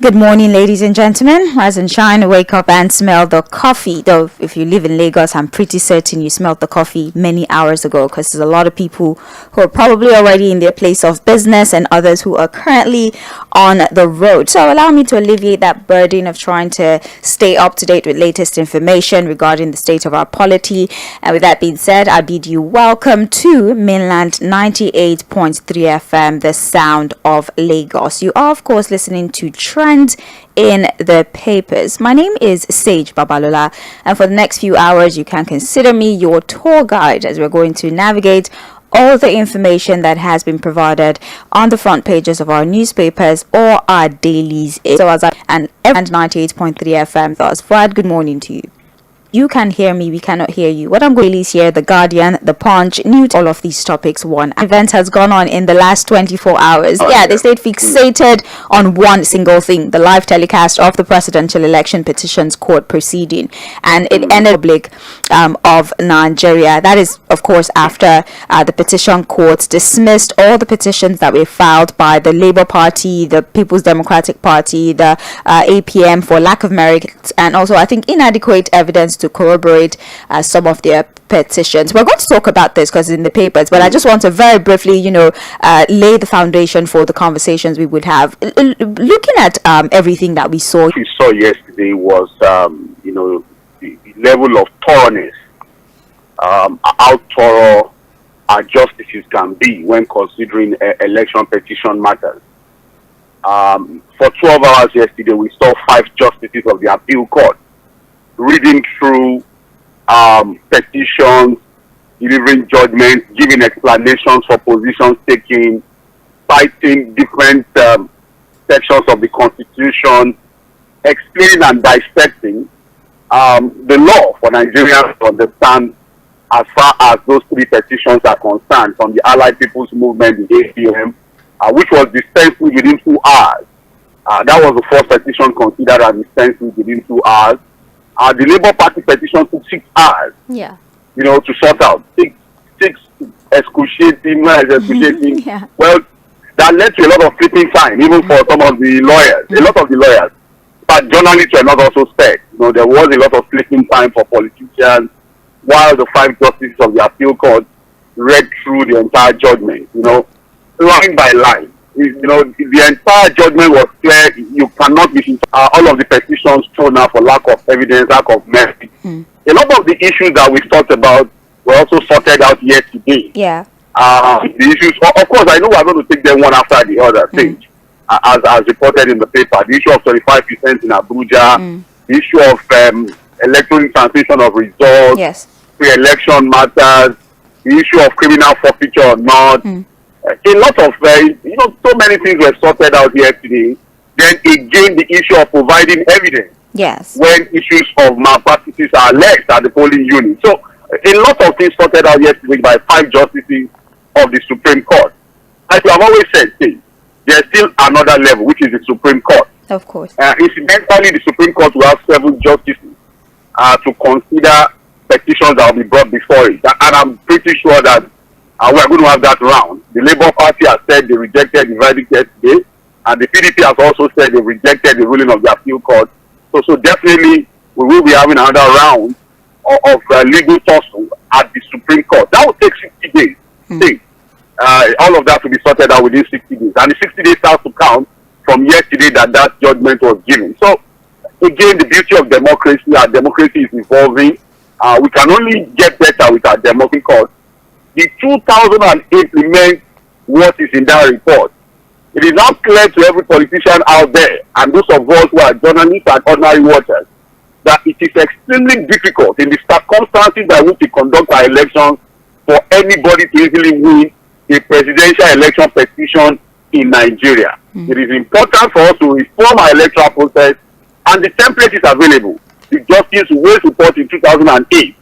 Good morning, ladies and gentlemen. Rise and shine, wake up and smell the coffee. Though, if you live in Lagos, I'm pretty certain you smelled the coffee many hours ago, because there's a lot of people who are probably already in their place of business and others who are currently on the road. So allow me to alleviate that burden of trying to stay up to date with latest information regarding the state of our polity. And with that being said, I bid you welcome to Mainland 98.3 FM, the sound of Lagos. You are, of course, listening to Trend in the papers. My name is Sage Babalola, and for the next few hours you can consider me your tour guide as we're going to navigate all the information that has been provided on the front pages of our newspapers or our dailies. So as and 98.3 FM. Thus, Fuhad, good morning to you. You can hear me, we cannot hear you. What I'm going to release here, The Guardian, The Punch, News, all of these topics. One event has gone on in the last 24 hours. They stayed fixated on one single thing, the live telecast of the presidential election petitions court proceeding. And it ended public of Nigeria. That is, of course, after the petition courts dismissed all the petitions that were filed by the Labour Party, the People's Democratic Party, the APM for lack of merit, and also, I think, inadequate evidence to corroborate some of their petitions. We're going to talk about this because it's in the papers, but I just want to very briefly, lay the foundation for the conversations we would have. Looking at everything that we saw. What we saw yesterday was, the level of thoroughness, how thorough our justices can be when considering election petition matters. For 12 hours yesterday, we saw 5 justices of the appeal court reading through petitions, delivering judgments, giving explanations for positions taken, citing different sections of the Constitution, explaining and dissecting the law for Nigerians to understand as far as those 3 petitions are concerned, from the Allied People's Movement, the APM, which was dispensed with within 2 hours. That was the first petition considered as dispensed with within 2 hours. The Labour Party petition took 6 hours. To sort out. Six excruciating. Yeah. Well, that led to a lot of sleeping time, even for some of the lawyers. A lot of the lawyers, but journalists were not also spared. There was a lot of sleeping time for politicians, while the 5 justices of the appeal court read through the entire judgment. Line by line. The entire judgment was clear. You cannot be all of the petitions thrown out for lack of evidence, lack of merit. A lot of the issues that we talked about were also sorted out yesterday. The issues, of course, I know we're going to take them one after the other, as reported in the paper. The issue of 35% in Abuja, the issue of electronic transmission of results, pre-election matters, the issue of criminal forfeiture or not. A lot of, so many things were sorted out yesterday. Then again, the issue of providing evidence. When issues of malpractices are alleged at the polling unit. So a lot of things sorted out yesterday by 5 justices of the Supreme Court. As you have always said, there's still another level, which is the Supreme Court. Of course. Incidentally, the Supreme Court will have 7 justices to consider petitions that will be brought before it. And I'm pretty sure that we're going to have that round. The Labour Party has said they rejected the verdict yesterday, and the PDP has also said they rejected the ruling of the appeal court. So definitely we will be having another round of legal tussle at the Supreme Court. That will take 60 days. All of that will be sorted out within 60 days. And the 60 days starts to count from yesterday that judgment was given. So again, the beauty of democracy, our democracy is evolving. We can only get better with our democratic court. The 2008 remains what is in that report. It is now clear to every politician out there, and those of us who are journalists and ordinary watchers, that it is extremely difficult in the circumstances by which we conduct our elections for anybody to easily win a presidential election petition in Nigeria. It is important for us to reform our electoral process, and the template is available. The Justice Wales report in 2008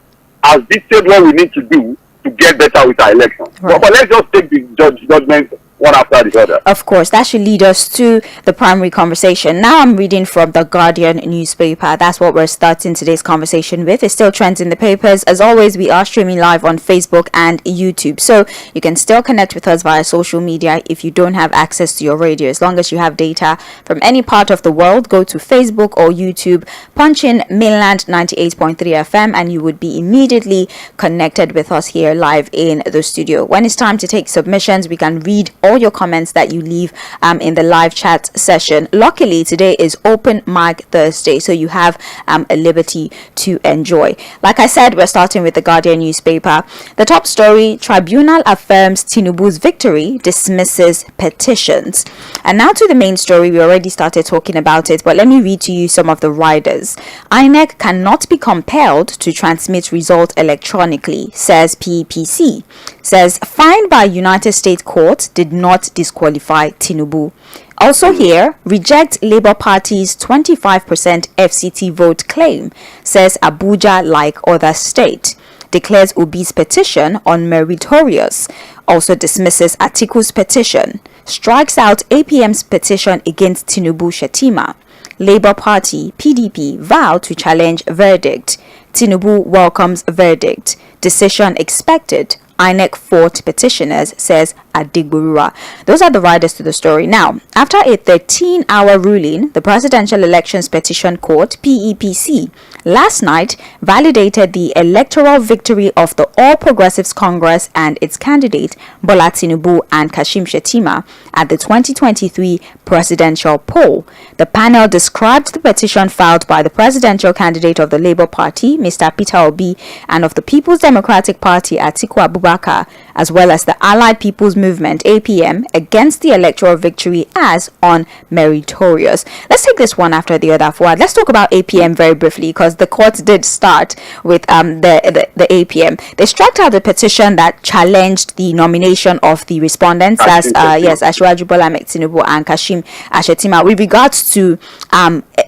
has dictated what we need to do to get better with our elections. But let's just take the judgment one after the other. Of course, that should lead us to the primary conversation. Now I'm reading from the Guardian newspaper. That's what we're starting today's conversation with. It still trends in the papers. As always, we are streaming live on Facebook and YouTube. So you can still connect with us via social media if you don't have access to your radio. As long as you have data from any part of the world, go to Facebook or YouTube, punch in Mainland 98.3 FM, and you would be immediately connected with us here live in the studio. When it's time to take submissions, we can read all your comments that you leave in the live chat session. Luckily, today is Open Mic Thursday, so you have a liberty to enjoy. Like I said, we're starting with the Guardian newspaper. The top story: Tribunal affirms Tinubu's victory, dismisses petitions. And now to the main story. We already started talking about it, but let me read to you some of the riders. INEC cannot be compelled to transmit result electronically, says PPC. Says fine by United States court did not disqualify Tinubu. Also here, reject Labour Party's 25% FCT vote claim, says Abuja like other state. Declares Obi's petition unmeritorious. Also dismisses Atiku's petition. Strikes out APM's petition against Tinubu Shettima. Labour Party, PDP vow to challenge verdict. Tinubu welcomes verdict. Decision expected. INEC fought petitioners, says Adigburua. Those are the riders to the story. Now, after a 13-hour ruling, the Presidential Elections Petition Court, PEPC, last night validated the electoral victory of the All Progressives Congress and its candidate, Bola Tinubu and Kashim Shettima, at the 2023 presidential poll. The panel described the petition filed by the presidential candidate of the Labour Party, Mr. Peter Obi, and of the People's Democratic Party, Atiku Abubakar, as well as the Allied People's Movement, APM, against the electoral victory as unmeritorious. Let's take this one after the other. Fuhad, let's talk about APM very briefly, because the court did start with the APM. They struck out the petition that challenged the nomination of the respondents, as Asiwaju Bola Ahmed Tinubu and Kashim Shettima, with regards to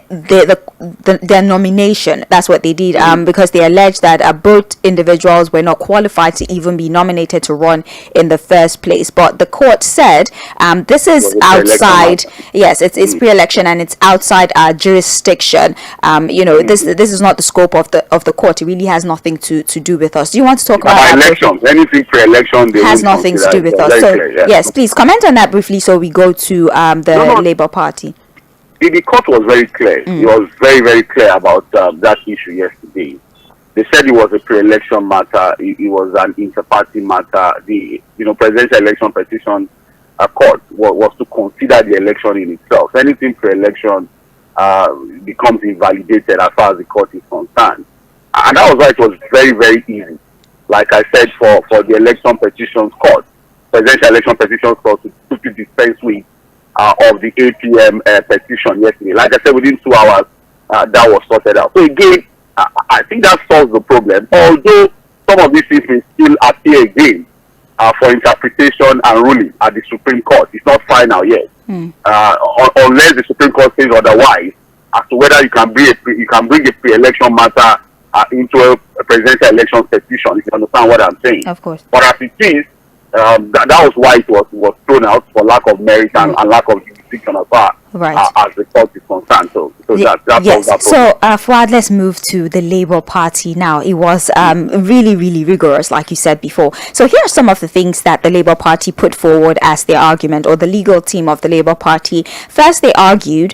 their nomination. That's what they did, because they alleged that both individuals were not qualified to even be nominated to run in the first place. But the court said this is outside. Yes, it's pre-election and it's outside our jurisdiction. This is not the scope of the court. It really has nothing to do with us. Do you want to talk about elections? Anything pre-election has nothing to do with us. So yes, please comment on that briefly. So we go to the Labour Party. The court was very clear. It was very, very clear about that issue yesterday. They said it was a pre-election matter. It was an inter-party matter. The presidential election petition court was to consider the election in itself. Anything pre-election becomes invalidated as far as the court is concerned. And that was why it was very, very easy. Like I said, for the election petitions court, presidential election petitions court to dispense with of the APM petition yesterday. Like I said, within 2 hours, that was sorted out. So again, I think that solves the problem. Although some of these things may still appear again for interpretation and ruling at the Supreme Court. It's not final yet, unless the Supreme Court says otherwise as to whether you can bring a pre-election matter into a presidential election petition. If you understand what I'm saying, of course. But as it is, that was why it was thrown out, for lack of merit and lack of jurisdiction as far as the court is concerned. So that's yes. That so Fuad, let's move to the Labour Party now. It was really, really rigorous, like you said before. So here are some of the things that the Labour Party put forward as their argument, or the legal team of the Labour Party. First, they argued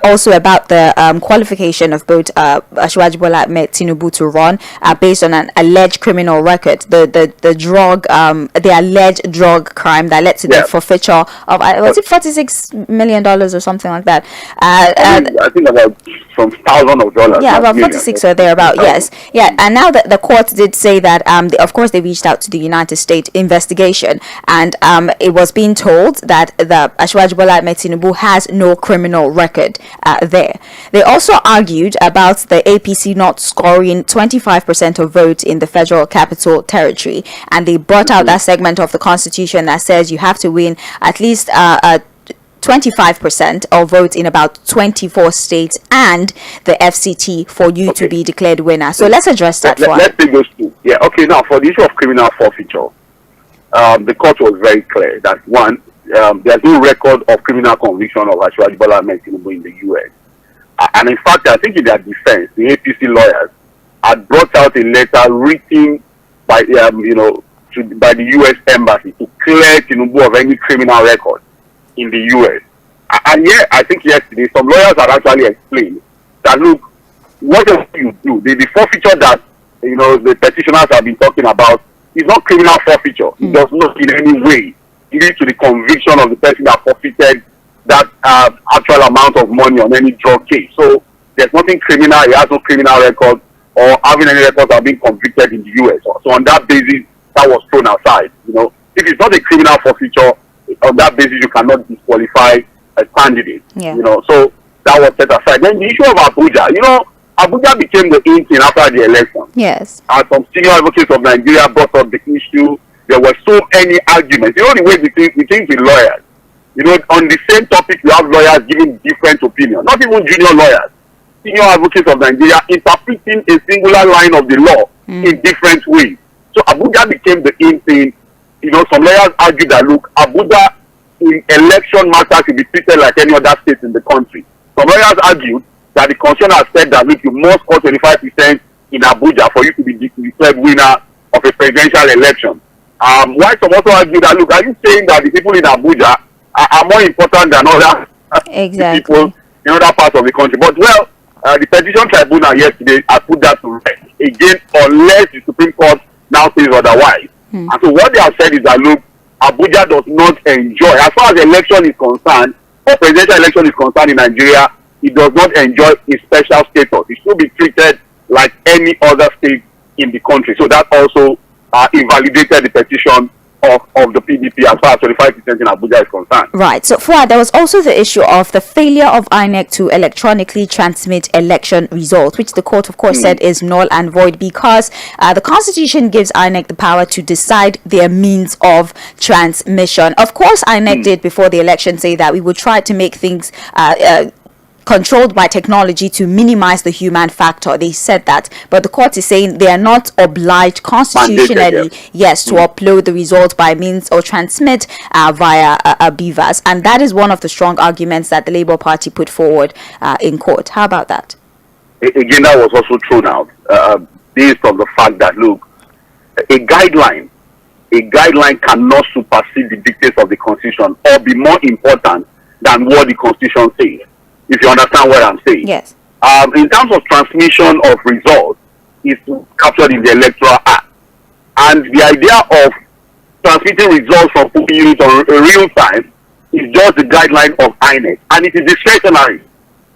also about the qualification of both Asiwaju Bola Ahmed Tinubu to run based on an alleged criminal record, the alleged drug crime that led to the forfeiture of was it $46 million or something like that. I think about some thousands of dollars. Yeah, about 46 or thereabout. Yes, yeah. And now that the court did say that, of course, they reached out to the United States investigation, and it was being told that the Asiwaju Bola Ahmed Tinubu has no criminal record there. They also argued about the APC not scoring 25% of votes in the Federal Capital Territory, and they brought out that segment of the Constitution that says you have to win at least 25% of votes in about 24 states and the FCT for you to be declared winner. So let's address that. Let's take those two. Yeah, okay. Now, for the issue of criminal forfeiture, the court was very clear that one, there's no record of criminal conviction of 𝗪𝗏𝗪 𝗪𝗏 in the U.S. And in fact, I think in their defense, the APC lawyers had brought out a letter written by by the U.S. embassy to clear Tinubu of any criminal record in the U.S. And yet, I think yesterday, some lawyers had actually explained that, look, whatever you do, the forfeiture that the petitioners have been talking about is not criminal forfeiture. It does not in any way lead to the conviction of the person that forfeited that actual amount of money on any drug case. So there's nothing criminal. He has no criminal record or having any records of being convicted in the U.S. So on that basis, that was thrown aside. If it's not a criminal forfeiture, on that basis you cannot disqualify a candidate. Yeah. So that was set aside. Then the issue of Abuja, Abuja became the in thing after the election. Yes. And some senior advocates of Nigeria brought up the issue. There were so many arguments. The way between the lawyers. On the same topic, you have lawyers giving different opinions. Not even junior lawyers. Senior advocates of Nigeria interpreting a singular line of the law in different ways. So Abuja became the in thing. Some lawyers argue that, look, Abuja in election matters should be treated like any other state in the country. Some lawyers argued that the constitution has said that, look, you must score 25% in Abuja for you to be declared winner of a presidential election. While some also argue that, look, are you saying that the people in Abuja are more important than other people in other parts of the country? But, the petition tribunal yesterday has put that to rest. Again, unless the Supreme Court now says otherwise. And so what they have said is that, look, Abuja does not enjoy, as far as election is concerned, or presidential election is concerned in Nigeria, it does not enjoy a special status. It should be treated like any other state in the country. So that also invalidated the petition of the PDP as far as 25% in Abuja is concerned. Right. So, Fuad, there was also the issue of the failure of INEC to electronically transmit election results, which the court, of course, said is null and void because the Constitution gives INEC the power to decide their means of transmission. Of course, INEC did before the election say that we would try to make things controlled by technology to minimize the human factor. They said that, but the court is saying they are not obliged constitutionally, to upload the results by means or transmit via BVAS, and that is one of the strong arguments that the Labour Party put forward in court. How about that? Again, that was also thrown out based on the fact that, look, a guideline cannot supersede the dictates of the Constitution or be more important than what the Constitution says. If you understand what I'm saying. Yes. In terms of transmission of results, it's captured in the Electoral Act. And the idea of transmitting results from polling units on real time is just the guideline of INEC. And it is discretionary.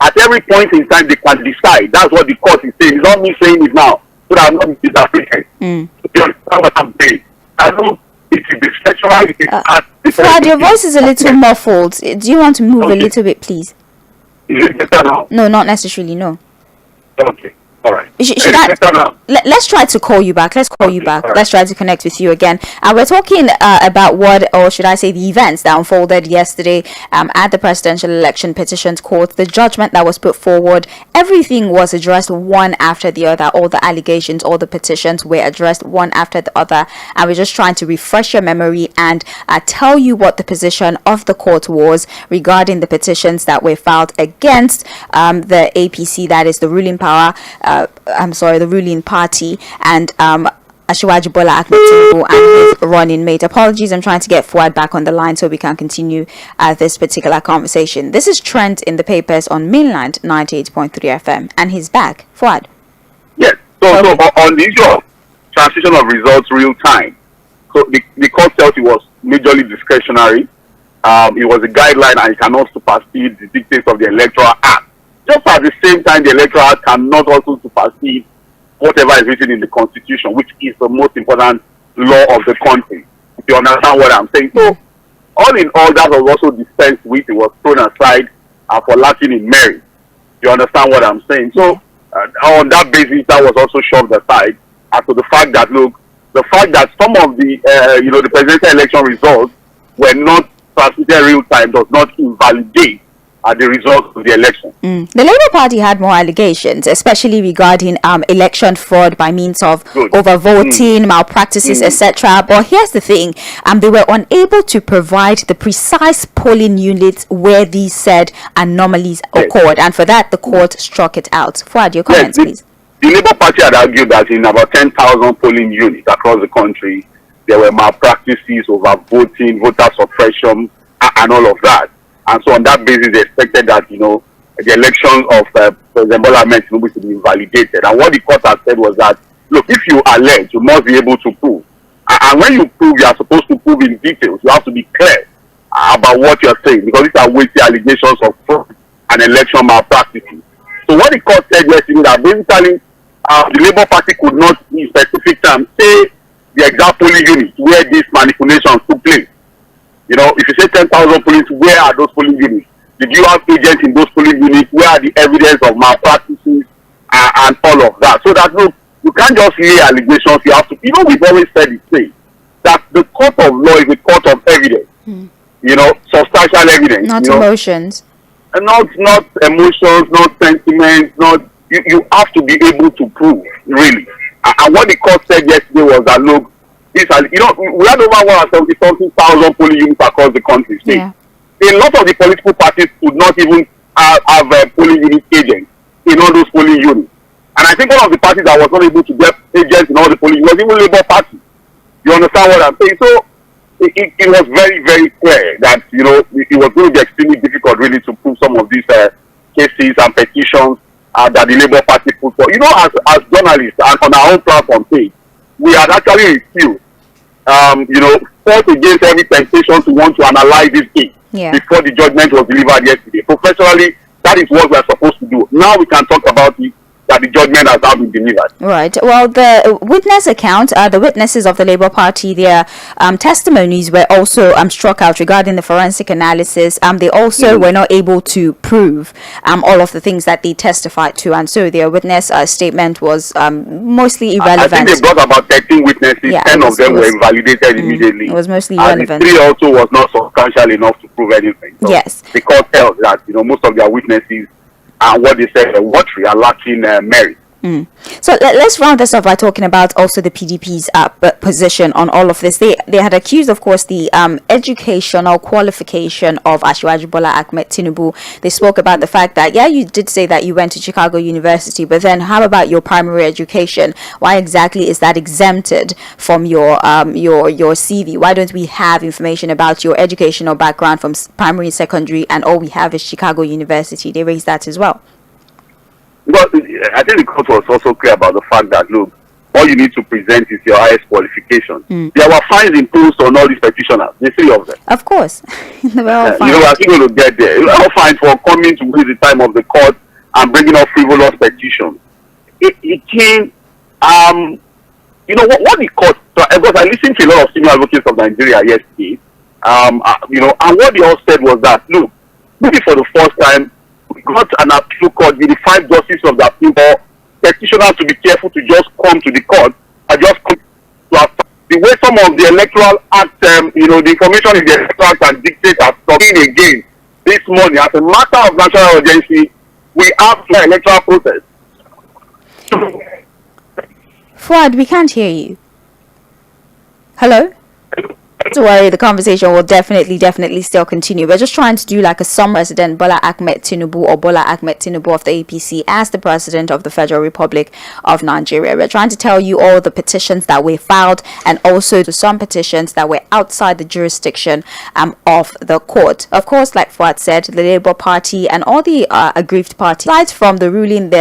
At every point in time, they can decide. That's what the court is saying. It's not me saying it now, so that I'm not misinterpreted. You understand what I'm saying? I know it is discretionary. Fuad, your voice is a little muffled. Do you want to move a little bit, please? Is it better now? No, not necessarily, no. Okay. All right. Let's try to call you back. Let's call you back. Let's try to connect with you again. We're talking about what, or should I say, the events that unfolded yesterday at the presidential election petitions court. The judgment that was put forward, everything was addressed one after the other. All the allegations, all the petitions were addressed one after the other. And we're just trying to refresh your memory and tell you what the position of the court was regarding the petitions that were filed against the APC, that is the ruling power. The ruling party, and Asiwaju Bola Ahmed Tinubu and his running mate. Apologies, I'm trying to get Fuad back on the line so we can continue this particular conversation. This is Trent in the papers on mainland 98.3 FM, and he's back. Fuad. Yes. So on the issue of transmission of results real time, so the court felt it was majorly discretionary. It was a guideline and it cannot supersede the dictates of the Electoral Act. Just at the same time, the Electoral Act cannot also supersede whatever is written in the Constitution, which is the most important law of the country. If you understand what I'm saying. So, all in all, that was also dispensed with. It was thrown aside for lacking in merit. You understand what I'm saying? So, on that basis, that was also shoved aside as to the fact that, look, the fact that some of the, the presidential election results were not transmitted real time does not invalidate the results of the election. The Labour Party had more allegations, especially regarding election fraud by means of overvoting, malpractices, etc. But here's the thing, they were unable to provide the precise polling units where these said anomalies occurred, and for that the court struck it out. Fuad, your comments, please. The Labour Party had argued that in about 10,000 polling units across the country, there were malpractices, overvoting, voter suppression, and all of that. And so on that basis, they expected that, the election of President Bola Ahmed Tinubu to be invalidated. And what the court has said was that, look, if you allege, you must be able to prove. And when you prove, you are supposed to prove in details. You have to be clear about what you're saying, because these are weighty allegations of fraud and election malpractices. So what the court said yesterday, that basically the Labour Party could not, in specific terms, say the exact polling units where these manipulations took place. If you say 10,000 police, where are those polling units? Did you have agents in those polling units? Where are the evidence of malpractices and all of that? So that, look, you can't just lay allegations. You have to, we've always said it, say that the court of law is a court of evidence. Substantial evidence. Not emotions. And not emotions, not sentiments, you have to be able to prove, really. And what the court said yesterday was that, look, we had over 170,000 polling units across the country. Yeah. A lot of the political parties could not even have polling unit agents in all those polling units. And I think one of the parties that was not able to get agents in all the polling units was even Labour Party. You understand what I'm saying? So it was very, very clear that, it was going to be extremely difficult really to prove some of these cases and petitions that the Labour Party put for. As journalists and on our own platform page, we had actually refused, fought against every temptation to want to analyze this case before the judgment was delivered yesterday. Professionally, that is what we are supposed to do. Now we can talk about it, that the judgment has now been delivered. Right. Well, the witness account, the witnesses of the Labour Party, their testimonies were also struck out regarding the forensic analysis. They also were not able to prove all of the things that they testified to, and so their witness statement was mostly irrelevant. I think they brought about 13 witnesses. 10 of them were invalidated immediately. It was mostly irrelevant. And 3 also was not substantial enough to prove anything. So yes. The court held that most of their witnesses and what they said are lacking merit. So let's round this off by talking about also the PDP's position on all of this. They had accused, of course, the educational qualification of Asiwaju Bola Ahmed Tinubu. They spoke about the fact that, you did say that you went to Chicago University, but then how about your primary education? Why exactly is that exempted from your CV? Why don't we have information about your educational background from primary and secondary, and all we have is Chicago University? They raised that as well. Well, I think the court was also clear about the fact that, look, all you need to present is your highest qualification. There were fines imposed on all these petitioners, the 3 of them. Of course. They were all fines. I think we will get there. They were all fines for coming to waste the time of the court and bringing up frivolous petitions. It came, what the court, because I listened to a lot of senior advocates of Nigeria yesterday, and what they all said was that, look, maybe for the first time, we got an appeal court with the 5 justices of the appeal court. Petitioners to be careful to just come to the court and just come to the way some of the electoral act, the information in the electoral act and dictate are coming again this morning. As a matter of national urgency, we have the electoral process. Fuad, we can't hear you. Hello? Don't worry, the conversation will definitely still continue. We're just trying to do like a sum President Bola Ahmed Tinubu or Bola Ahmed Tinubu of the APC as the President of the Federal Republic of Nigeria. We're trying to tell you all the petitions that were filed and also some petitions that were outside the jurisdiction of the court. Of course, like Fuad said, the Labour Party and all the aggrieved parties, aside from the ruling,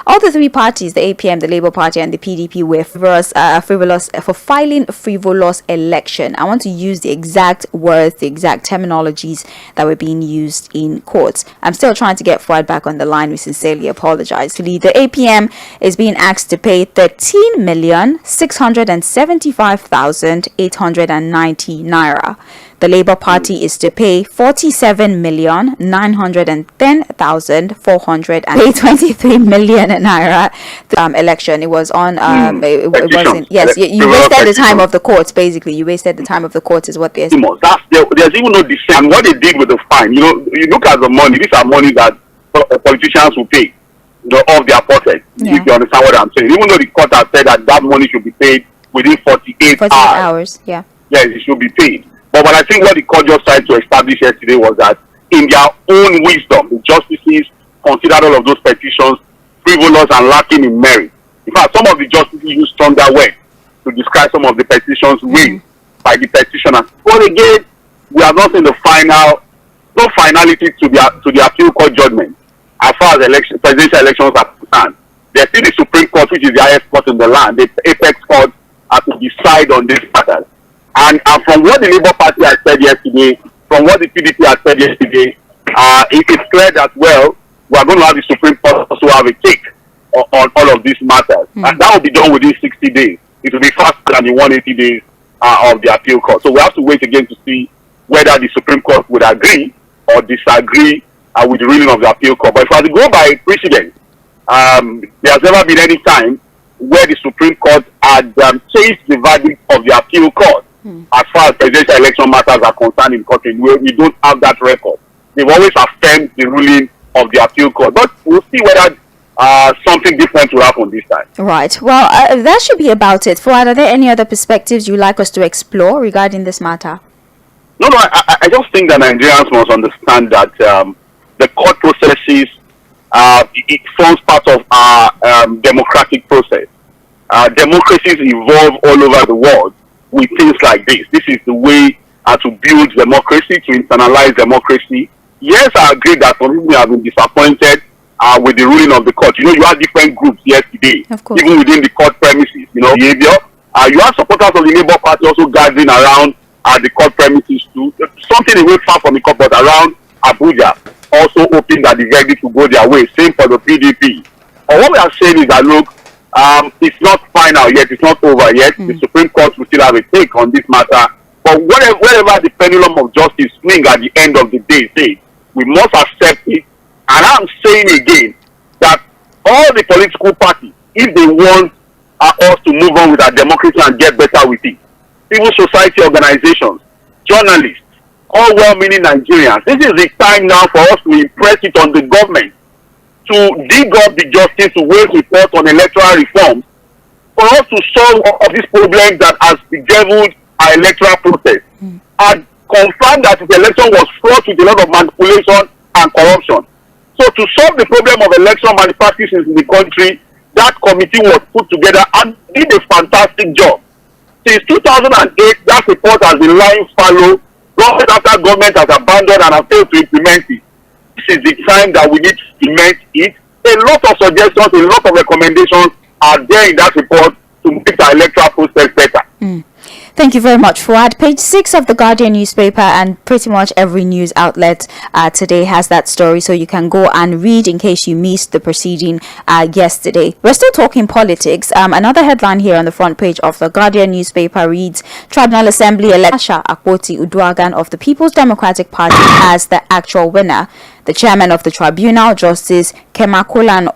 all the 3 parties, the APM, the Labour Party and the PDP, were frivolous for filing frivolous election. I want to use the exact words, the exact terminologies that were being used in courts. I'm still trying to get Fuad back on the line. We sincerely apologize. The APM is being asked to pay 13,675,890 naira. The Labour Party is to pay 47,910,423 million naira. Election. It was on. It wasn't. Yes, you wasted the time of the courts. Basically, you wasted the time of the courts, is what they're saying. There's even no dissent. And what they did with the fine, you look at the money. These are money that politicians will pay, off their pocket. Yeah. If you understand what I'm saying. Even though the court has said that money should be paid within 48 hours. Yeah. Yes, it should be paid. But I think what the court just tried to establish yesterday was that in their own wisdom, the justices considered all of those petitions frivolous and lacking in merit. In fact, some of the justices used stronger words to describe some of the petitions raised by the petitioners. But again, we have not seen no finality to the appeal court judgment as far as presidential elections are concerned. There's still the Supreme Court, which is the highest court in the land, the apex court, to decide on this matter. And from what the Labour Party has said yesterday, from what the PDP has said yesterday, it is clear that, well, we are going to have the Supreme Court also have a take on all of these matters. And that will be done within 60 days. It will be faster than the 180 days of the appeal court. So we have to wait again to see whether the Supreme Court would agree or disagree with the ruling of the appeal court. But if I go by precedent, there has never been any time where the Supreme Court had changed the verdict of the appeal court as far as presidential election matters are concerned in the country. We don't have that record. They've always affirmed the ruling of the appeal court. But we'll see whether something different will happen this time. Right. Well, that should be about it. Fuhad, are there any other perspectives you'd like us to explore regarding this matter? No, I just think that Nigerians must understand that the court processes, it forms part of our democratic process. Democracies evolve all over the world with things like this. This is the way to build democracy, to internalize democracy. Yes, I agree that some people have been disappointed with the ruling of the court. You had different groups yesterday, even within the court premises, behavior. You have supporters of the Labour Party also gathering around the court premises too. Something away far from the court, but around Abuja, also hoping that the verdict will go their way. Same for the PDP. But what we are saying is that, look, it's not final yet, it's not over yet. The Supreme Court will still have a take on this matter. But wherever the pendulum of justice swing at the end of the day, we must accept it. And I'm saying again that all the political parties, if they want us to move on with our democracy and get better with it, civil society organizations, journalists, all well-meaning Nigerians, this is the time now for us to impress it on the government to dig up the justice to wage report on electoral reforms, for us to solve all of these problems that has bedeviled our electoral process, and confirm that the election was fraught with a lot of manipulation and corruption. So to solve the problem of election malpractices in the country, that committee was put together and did a fantastic job. Since 2008, that report has been lying fallow. Government after government has abandoned and has failed to implement it. This is the time that we need to implement it. A lot of suggestions, a lot of recommendations are there in that report to make the electoral process better. Thank you very much, Fuhad. Page 6 of the Guardian newspaper, and pretty much every news outlet today has that story, so you can go and read in case you missed the proceeding yesterday. We're still talking politics. Another headline here on the front page of the Guardian newspaper reads, Tribunal Assembly elects 𝗪𝗂𝗂𝗧 𝗪𝗂𝗧 of the People's Democratic Party as the actual winner. The chairman of the tribunal, Justice 𝗪𝗵𝗁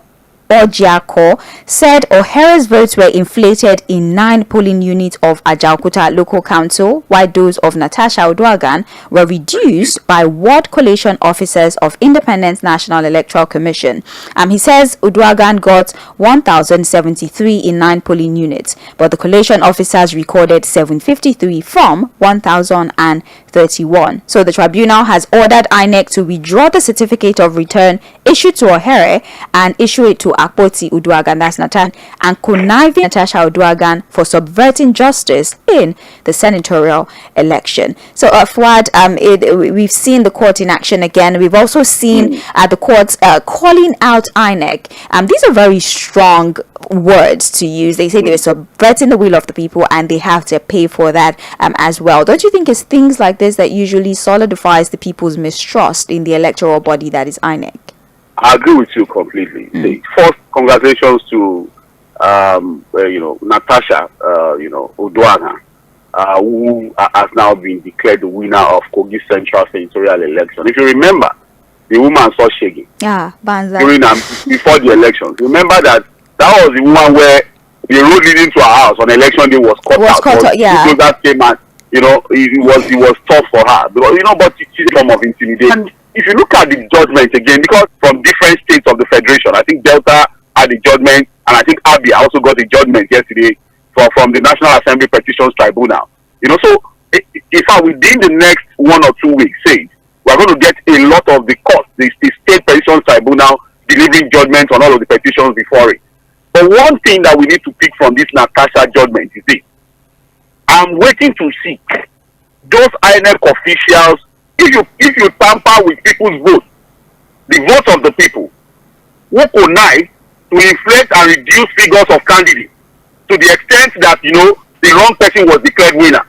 𝗪𝗀𝗀𝗀, said 𝗪𝗏𝗏's votes were inflated in 9 polling units of 𝗪𝗀𝗀𝗀 local council, while those of Natasha Uduaghan were reduced by ward collation officers of Independent National Electoral Commission. He says Uduaghan got 1,073 in 9 polling units, but the collation officers recorded 753 from 1,031. So the tribunal has ordered INEC to withdraw the certificate of return issued to 𝗪𝗏 and issue it to 𝗪𝗀𝗀𝗀 Uduaghan, that's Natasha, and conniving Natasha Uduaghan for subverting justice in the senatorial election. So Fuhad, we've seen the court in action again. We've also seen the courts calling out INEC. These are very strong words to use. They say they're subverting the will of the people and they have to pay for that as well. Don't you think it's things like this that usually solidifies the people's mistrust in the electoral body that is INEC? I agree with you completely. First, congratulations to Natasha Uduaghan. who has now been declared the winner of Kogi Central senatorial election. If you remember, the woman saw Shege during before the elections. Remember that was the woman where the road leading to her house on election day was cut out. Yeah. That came and it was tough for her because but it's a form of intimidation. If you look at the judgment again, because from different states of the federation, I think Delta had the judgment, and I think Abia also got the judgment yesterday from the National Assembly Petitions Tribunal. So in fact, within the next 1 or 2 weeks, we're going to get a lot of the courts, the State Petitions Tribunal delivering judgments on all of the petitions before it. But one thing that we need to pick from this Natasha judgment is this. I'm waiting to see those INEC officials, if you tamper with people's votes, the votes of the people, who connive to inflate and reduce figures of candidates to the extent that, the wrong person was declared winner.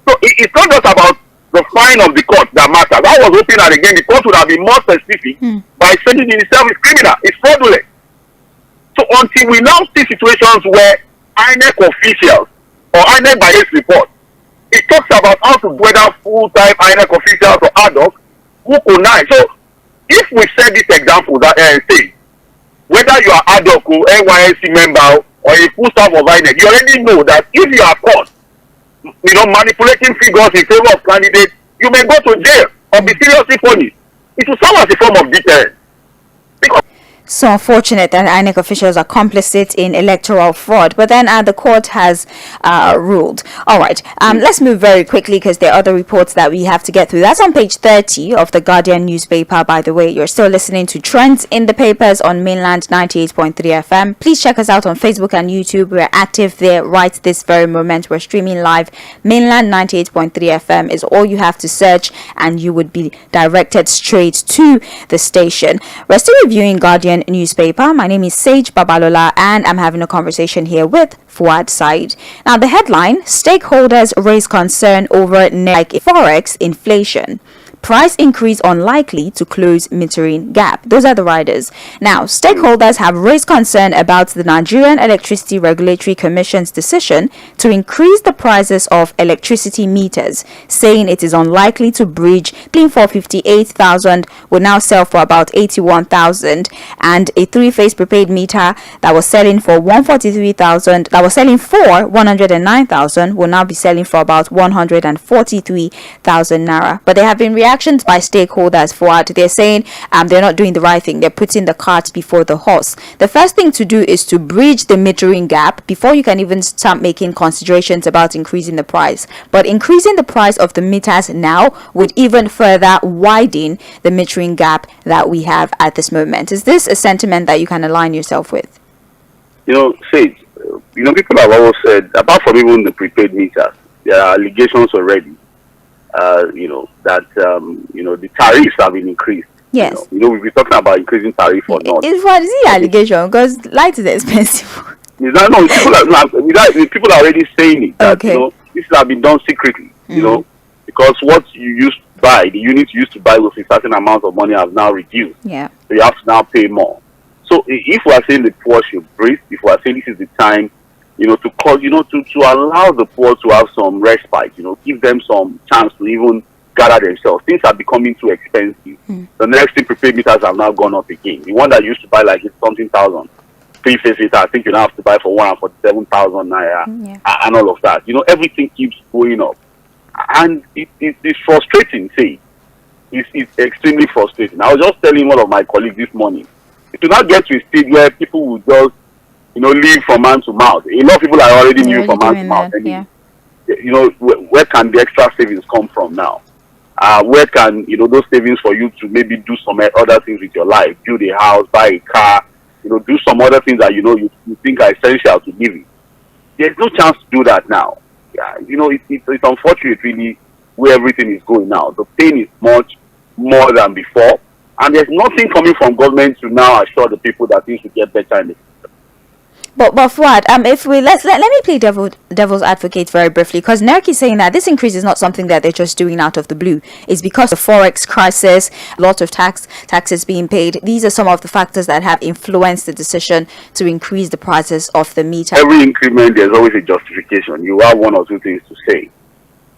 So it's not just about the fine of the court that matters. I was hoping that, again, the court would have been more specific by saying it itself is criminal, it's fraudulent. So until we now see situations where INEC officials or INEC by its report, it talks about how to whether full-time INEC officials or adults who connive. So if we set this example that say, whether you are adult or NYSC member or a full staff of INEC, you already know that if you are caught, manipulating figures in favor of candidates, you may go to jail or be seriously punished. It will serve as a form of deterrent. Because so unfortunate that INEC officials are complicit in electoral fraud, but then the court has ruled. All right, let's move very quickly because there are other reports that we have to get through. That's on page 30 of the Guardian newspaper, by the way. You're still listening to Trends in the Papers on Mainland 98.3 FM. Please check us out on Facebook and YouTube. We're active there right this very moment. We're streaming live. Mainland 98.3 FM is all you have to search, and you would be directed straight to the station. We're still reviewing Guardian newspaper. My name is Sage Babalola, and I'm having a conversation here with Fuhad Saheed. Now, the headline: stakeholders raise concern over forex inflation. Price increase unlikely to close metering gap. Those are the riders. Now, stakeholders have raised concern about the Nigerian Electricity Regulatory Commission's decision to increase the prices of electricity meters, saying it is unlikely to bridge. Clean for 58,000 will now sell for about 81,000, and a three-phase prepaid meter that was selling for 143,000, that was selling for 109,000, will now be selling for about 143,000 naira. But there have been reactions by stakeholders for it. They're saying they're not doing the right thing. They're putting the cart before the horse. The first thing to do is to bridge the metering gap before you can even start making considerations about increasing the price. But increasing the price of the meters now would even further widen the metering gap that we have at this moment. Is this a sentiment that you can align yourself with? Sage, people have always said, apart from even the prepaid meters, there are allegations already that the tariffs have been increased. Yes. We've been talking about increasing tariff or not. It's what is the allegation? Because light is expensive. People are already saying it. That, okay. This has been done secretly. Because what you used to buy, the units you used to buy with a certain amount of money have now reduced. Yeah. So you have to now pay more. So if we are saying the poor should breathe, if we are saying this is the time, to call, to allow the poor to have some respite, give them some chance to even gather themselves. Things are becoming too expensive. The next thing, prepaid meters have now gone up again. The one that used to buy like something thousand, three-phase meter, I think you now have to buy for 147,000 naira and all of that. Everything keeps going up. And it's frustrating, it's extremely frustrating. I was just telling one of my colleagues this morning, it will not get to a stage where people will just live from hand to mouth. A lot of people are already living from hand to mouth. Where can the extra savings come from now? Where can those savings for you to maybe do some other things with your life, build a house, buy a car, do some other things that you think are essential to living? There's no chance to do that now. It's unfortunate really where everything is going now. The pain is much more than before, and there's nothing coming from government to now assure the people that things will get better in the future. But Fuad, if we let me play devil's advocate very briefly, because 𝗪𝗫 is saying that this increase is not something that they're just doing out of the blue. It's because of the forex crisis, a lot of taxes being paid. These are some of the factors that have influenced the decision to increase the prices of the meter. Every increment, there's always a justification. You have one or two things to say.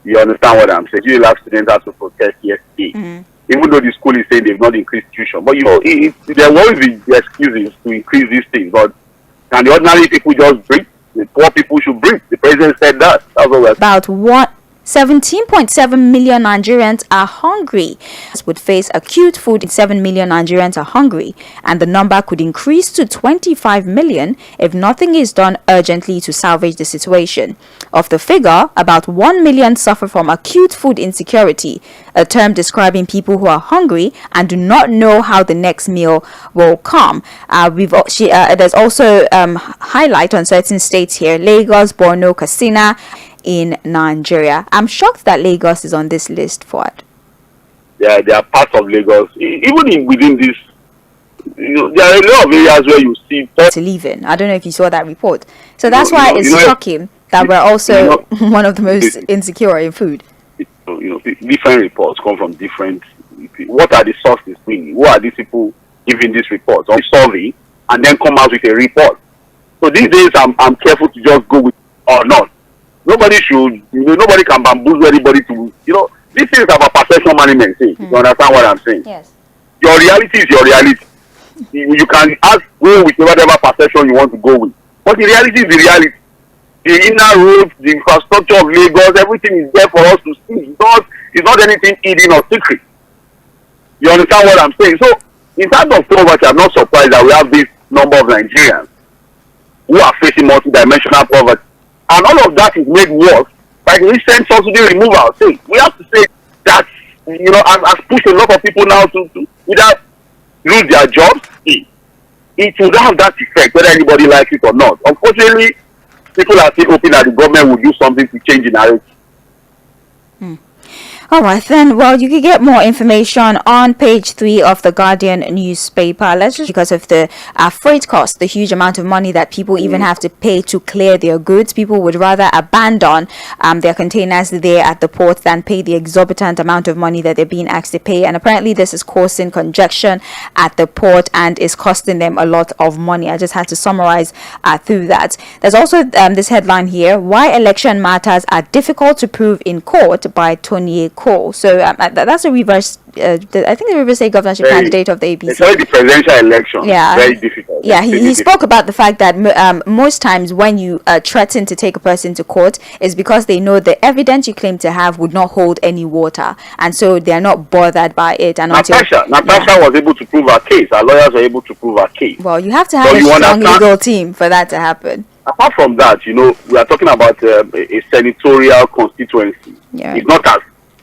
You understand what I'm saying? You have students have to protest yesterday. Even though the school is saying they've not increased tuition. But there will always be excuses to increase these things. But can the ordinary people just breathe? The poor people should breathe. The president said that. That's what we're About 17.7 million Nigerians are hungry. Would face acute food. 7 million Nigerians are hungry, and the number could increase to 25 million if nothing is done urgently to salvage the situation. Of the figure, about 1 million suffer from acute food insecurity, a term describing people who are hungry and do not know how the next meal will come. There's also highlight on certain states here: Lagos, Borno, Katsina in Nigeria. I'm shocked that Lagos is on this list, Fuad. Yeah, there are parts of Lagos, even within this, there are a lot of areas where you see to live in. I don't know if you saw that report. So that's why it's shocking that we're also one of the most insecure in food. Different reports come from different. What are the sources? Who are these people giving these reports? On survey and then come out with a report. So these days, I'm careful to just go with or not. Nobody should, nobody can bamboozle anybody to, these things are about perception management. You understand what I'm saying? Yes. Your reality is your reality. You can go with whatever perception you want to go with. But the reality is the reality. The inner roads, the infrastructure of Lagos, everything is there for us to see. It's not anything hidden or secret. You understand what I'm saying? So, in terms of poverty, I'm not surprised that we have this number of Nigerians who are facing multidimensional poverty. And all of that is made worse by the recent subsidy removal. So we have to say that, has pushed a lot of people now to either lose their jobs. It will have that effect, whether anybody likes it or not. Unfortunately, people are still hoping that the government will do something to change the narrative. All right, then. Well, you can get more information on page 3 of the Guardian newspaper. Let's just because of the freight cost, the huge amount of money that people even have to pay to clear their goods. People would rather abandon their containers there at the port than pay the exorbitant amount of money that they're being asked to pay. And apparently, this is causing congestion at the port and is costing them a lot of money. I just had to summarize through that. There's also this headline here: Why election matters are difficult to prove in court by Tony Cole. So that's a reverse. I think the River State governorship candidate of the APC. It's the presidential election. Yeah, very difficult. Yeah, he spoke about the fact that most times when you threaten to take a person to court is because they know the evidence you claim to have would not hold any water, and so they are not bothered by it. And Natasha was able to prove her case. Our lawyers were able to prove her case. Well, you have to have a strong legal team for that to happen. Apart from that, we are talking about a senatorial constituency. Yeah. It's not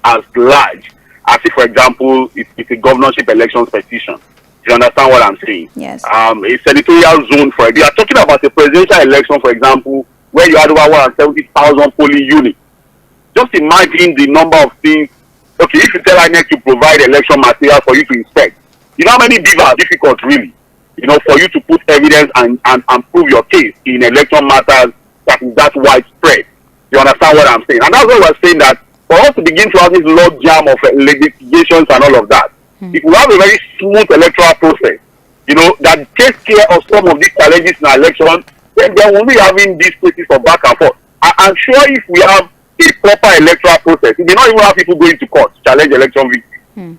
as large as if, for example, it's a governorship elections petition. Do you understand what I'm saying? Yes. A senatorial zone, we are talking about a presidential election, for example, where you had over 170,000 polling units. Just imagine the number of things. Okay, if you tell INEC to provide election material for you to inspect, you know how many beavers are difficult, really, for you to put evidence and prove your case in election matters that is that widespread. You understand what I'm saying? And that's why we're saying that for us to begin to have this log jam of litigations and all of that, if we have a very smooth electoral process, that takes care of some of these challenges in our election, then we'll be having these cases of back and forth. I'm sure if we have a proper electoral process, we may not even have people going to court to challenge election victory.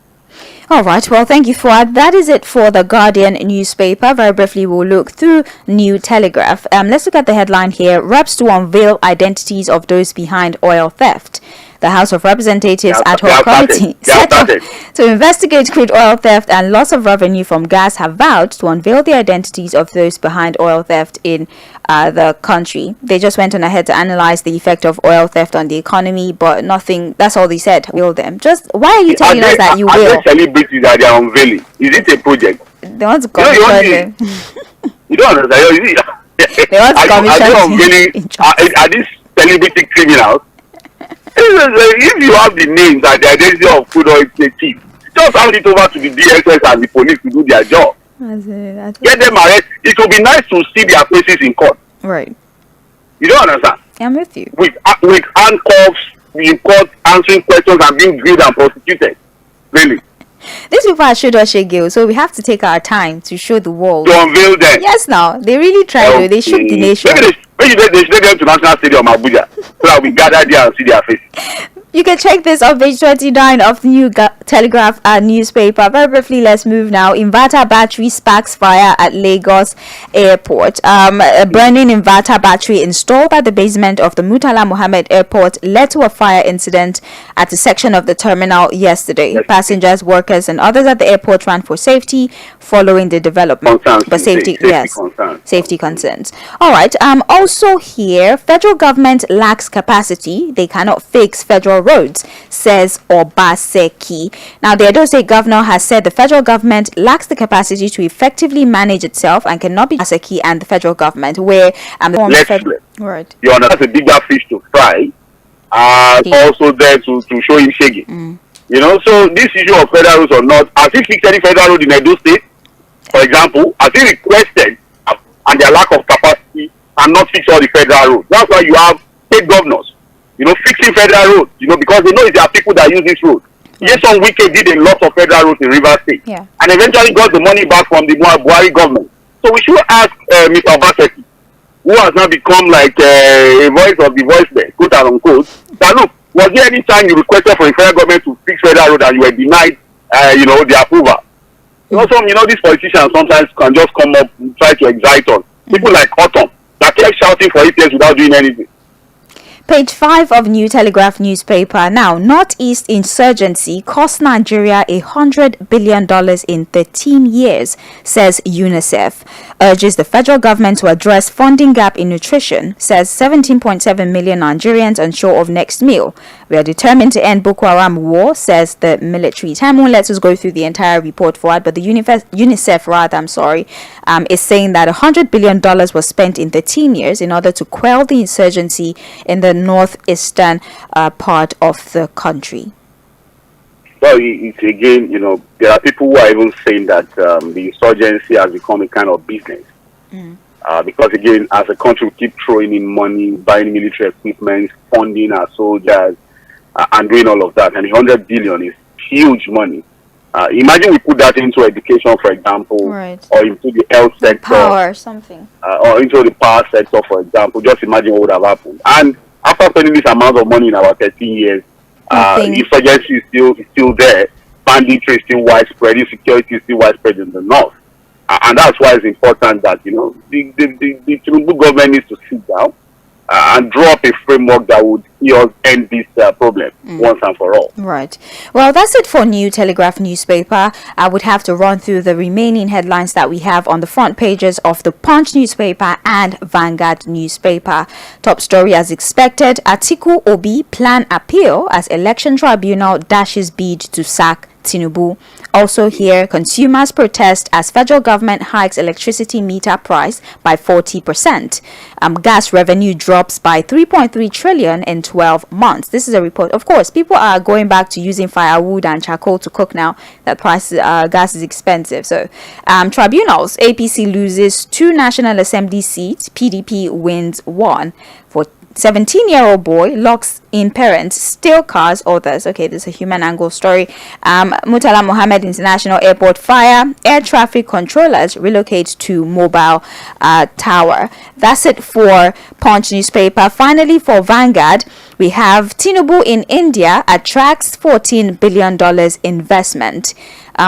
All right. Well, thank you, Fuad. That is it for the Guardian newspaper. Very briefly, we'll look through New Telegraph. Let's look at the headline here. Reps to unveil identities of those behind oil theft. The House of Representatives ad hoc committee set up to investigate crude oil theft and loss of revenue from gas have vowed to unveil the identities of those behind oil theft in the country. They just went on ahead to analyze the effect of oil theft on the economy, but nothing. That's all they said. Will them. Just why are you telling us that you will? Are they celebrities that they are unveiling? Is it a project? They want to commission. You don't understand. They want to commission. Are these celebrity criminals? If you have the names and the identity of crude oil chief, just hand it over to the DSS and the police to do their job. Get them arrested. It will be nice to see their faces in court. Right. You don't understand? I'm with you. With handcuffs in court, answering questions and being grilled and prosecuted. Really. These people are 𝗧𝗵𝗲, so we have to take our time to show the world. To unveil them. Yes, now. They really tried. They shook the nation. Maybe they should take them to National Stadium, Abuja, so that we gather there and see their faces. You can check this on page 29 of the New Telegraph newspaper. Very briefly, let's move now. Inverter battery sparks fire at Lagos airport. A burning inverter battery installed at the basement of the Murtala Mohammed airport led to a fire incident at a section of the terminal yesterday. Passengers, workers, and others at the airport ran for safety following the development. Safety concerns. All right. Also here, federal government lacks capacity. They cannot fix federal roads, says 𝗪𝗶𝘁𝗧𝗧. Now, the Edo State governor has said the federal government lacks the capacity to effectively manage itself and cannot be 𝗪𝗂𝘁 and the federal government, where right. You understand, that's a bigger fish to fry. Also there to show him shaking. You know, so this issue of federal roads or not, has he fixed any federal road in Edo State? For example, has he requested and their lack of capacity and not fix all the federal roads? That's why you have state governors, you know, fixing federal roads, you know, because they know there are people that use this road. Yes, on Wike did a lot of federal roads in Rivers State, and eventually got the money back from the Buhari government. So we should ask Mr. 𝗪𝗪𝗁, who has now become like a voice of the voiceless, quote and unquote, that look, was there any time you requested for the federal government to fix federal road and you were denied, you know, the approval? You know, these politicians sometimes can just come up and try to excite us. People like Autumn that kept shouting for 8 years without doing anything. Page 5 of New Telegraph newspaper. Now, Northeast insurgency cost Nigeria $100 billion in 13 years, says UNICEF. Urges the federal government to address funding gap in nutrition, says 17.7 million Nigerians unsure of next meal. We are determined to end Boko Haram war, says the military. Time won't let us go through the entire report, Fuhad, but the UNICEF is saying that $100 billion was spent in 13 years in order to quell the insurgency in the northeastern part of the country. Well, it's again, you know, there are people who are even saying that the insurgency has become a kind of business. Because again, as a country, we keep throwing in money, buying military equipment, funding our soldiers, and doing all of that. And the 100 billion is huge money. Imagine we put that into education, for example, or into the health sector, power, something, or into the power sector, for example. Just imagine what would have happened. And after spending this amount of money in about 13 years, insurgency is still there. Banditry is still widespread. Insecurity is still widespread in the north. And that's why it's important that, you know, the Tinubu government needs to sit down and draw up a framework that would end this problem once and for all. Right. Well, that's it for New Telegraph newspaper. I would have to run through the remaining headlines that we have on the front pages of the Punch newspaper and Vanguard newspaper. Top story as expected, 𝗪𝗪𝗁 Obi plan appeal as election tribunal dashes bid to sack Tinubu. Also here, consumers protest as federal government hikes electricity meter price by 40%. Gas revenue drops by 3.3 trillion in 12 months. This is a report. Of course, people are going back to using firewood and charcoal to cook now that gas is expensive. So, tribunals, APC loses 2 National Assembly seats, PDP wins 1. For 17-year-old boy locks in parents, steal cars, others. Okay, this is a human angle story. Murtala Mohammed International Airport fire. Air traffic controllers relocate to mobile tower. That's it for Punch newspaper. Finally, for Vanguard, we have Tinubu in India attracts $14 billion investment.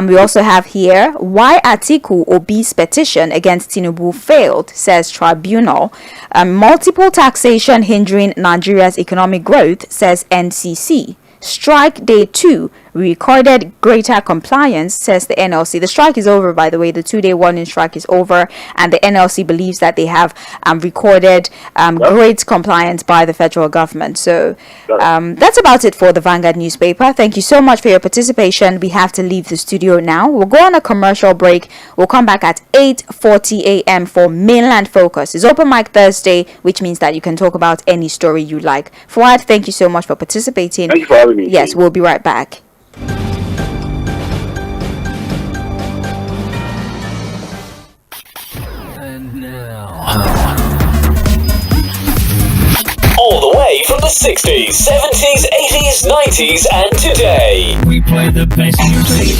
We also have here why 𝗪𝗪𝗁 Obi's petition against Tinubu failed, says tribunal. Multiple taxation hindering Nigeria's economic growth, says NCC. Strike day 2 recorded greater compliance, says the NLC. The strike is over, by the way. The 2-day warning strike is over, and the NLC believes that they have recorded great compliance by the federal government. So that's about it for the Vanguard newspaper. Thank you so much for your participation. We have to leave the studio now. We'll go on a commercial break. We'll come back at 8:40 a.m. for Mainland Focus. It's Open Mic Thursday, which means that you can talk about any story you like. Fuhad, thank you so much for participating. Thank you for having me. Yes, we'll be right back. And now, all the way from the 60s, 70s, 80s, 90s, and today. We play the best music.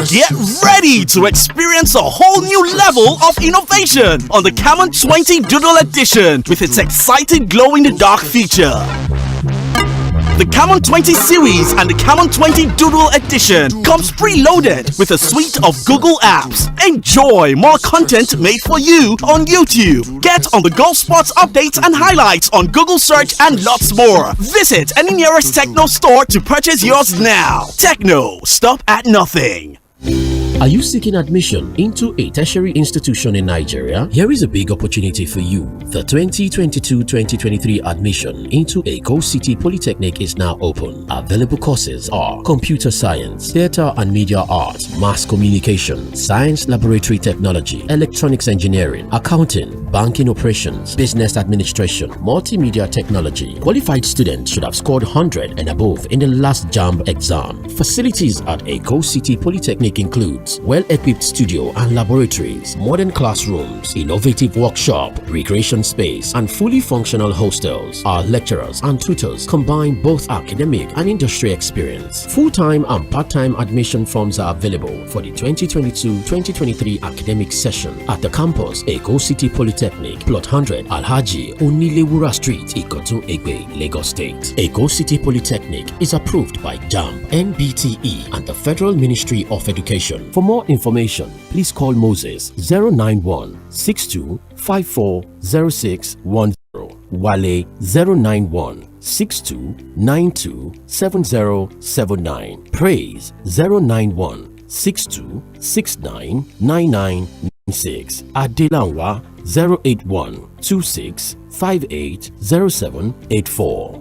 Get ready to experience a whole new level of innovation on the 𝗪𝗁20 Doodle Edition with its exciting glow-in-the-dark feature. The 𝗪𝗁20 series and the 𝗪𝗁20 Doodle Edition comes preloaded with a suite of Google apps. Enjoy more content made for you on YouTube. Get on the go spots, updates and highlights on Google search and lots more. Visit any nearest Techno store to purchase yours now. Techno, stop at nothing. Are you seeking admission into a tertiary institution in Nigeria? Here is a big opportunity for you. The 2022-2023 admission into 𝗂𝐀 Polytechnic is now open. Available courses are Computer Science, Theatre and Media Arts, Mass Communication, Science Laboratory Technology, Electronics Engineering, Accounting, Banking Operations, Business Administration, Multimedia Technology. Qualified students should have scored 100 and above in the last JAMB exam. Facilities at 𝗂𝐀 Polytechnic includes well-equipped studio and laboratories, modern classrooms, innovative workshop, recreation space, and fully functional hostels. Our lecturers and tutors combine both academic and industry experience. Full-time and part-time admission forms are available for the 2022-2023 academic session at the campus 𝗂𝐀 Polytechnic, Plot 100, Alhaji Onilewura Street, 𝗂𝗀𝐀, Lagos State. 𝗂𝐀 Polytechnic is approved by JAMB, NBTE, and the Federal Ministry of Education. For more information, please call Moses 091-6254-0610, Wale 091-6292-7079, Praise 091-6269-9996, Adelanwa 081-2658-0784.